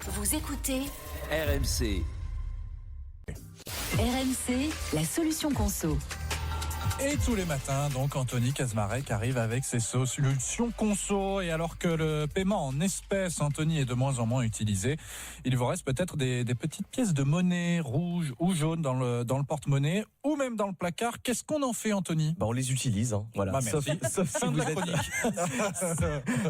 Vous écoutez RMC. RMC, la solution conso. Et tous les matins, donc, Anthony Kazmarek arrive avec ses solutions conso. Et alors que le paiement en espèces, Anthony, est de moins en moins utilisé, il vous reste peut-être des petites pièces de monnaie rouges ou jaunes dans le porte-monnaie ou même dans le placard. Qu'est-ce qu'on en fait, Anthony ? On les utilise, voilà.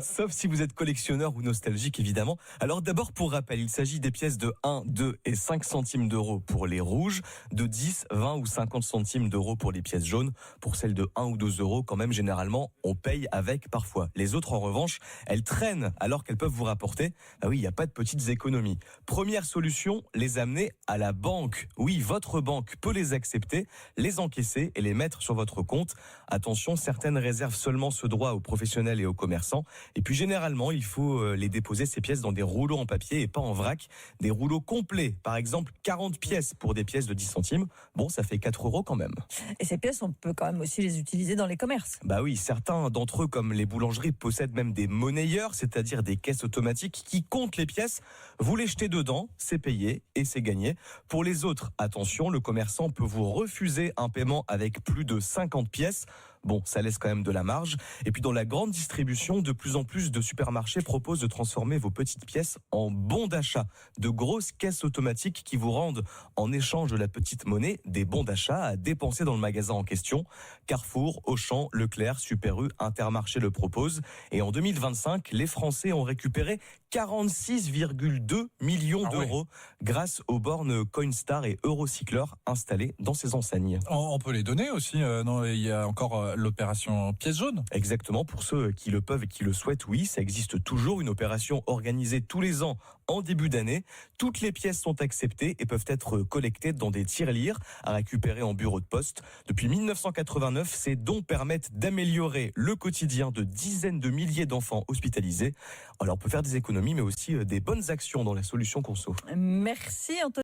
Sauf si vous êtes collectionneur ou nostalgique, évidemment. Alors d'abord, pour rappel, il s'agit des pièces de 1, 2 et 5 centimes d'euros pour les rouges, de 10, 20 ou 50 centimes d'euros pour les pièces jaunes. Pour celles de 1 ou 2 euros, quand même, généralement, on paye avec parfois. Les autres, en revanche, elles traînent alors qu'elles peuvent vous rapporter. Ah oui, il n'y a pas de petites économies. Première solution, les amener à la banque. Oui, votre banque peut les accepter, les encaisser et les mettre sur votre compte. Attention, certaines réservent seulement ce droit aux professionnels et aux commerçants. Et puis, généralement, il faut les déposer, ces pièces, dans des rouleaux en papier et pas en vrac. Des rouleaux complets. Par exemple, 40 pièces pour des pièces de 10 centimes. Bon, ça fait 4 euros quand même. Et ces pièces, on peut quand même aussi les utiliser dans les commerces. Bah oui, certains d'entre eux, comme les boulangeries, possèdent même des monnayeurs, c'est-à-dire des caisses automatiques qui comptent les pièces. Vous les jetez dedans, c'est payé et c'est gagné. Pour les autres, attention, le commerçant peut vous refuser un paiement avec plus de 50 pièces. Bon, ça laisse quand même de la marge. Et puis dans la grande distribution, de plus en plus de supermarchés proposent de transformer vos petites pièces en bons d'achat. De grosses caisses automatiques qui vous rendent, en échange de la petite monnaie, des bons d'achat à dépenser dans le magasin en question. Carrefour, Auchan, Leclerc, Super U, Intermarché le proposent. Et en 2025, les Français ont récupéré 46,2 millions d'euros grâce aux bornes Coinstar et Eurocycleur installées dans ces enseignes. On peut les donner aussi, non, il y a encore l'opération pièces jaunes. Exactement, pour ceux qui le peuvent et qui le souhaitent, oui, ça existe toujours, une opération organisée tous les ans en début d'année. Toutes les pièces sont acceptées et peuvent être collectées dans des tirelires à récupérer en bureau de poste. Depuis 1989, ces dons permettent d'améliorer le quotidien de dizaines de milliers d'enfants hospitalisés. Alors on peut faire des économies, mais aussi des bonnes actions dans la solution conso. Merci Anthony.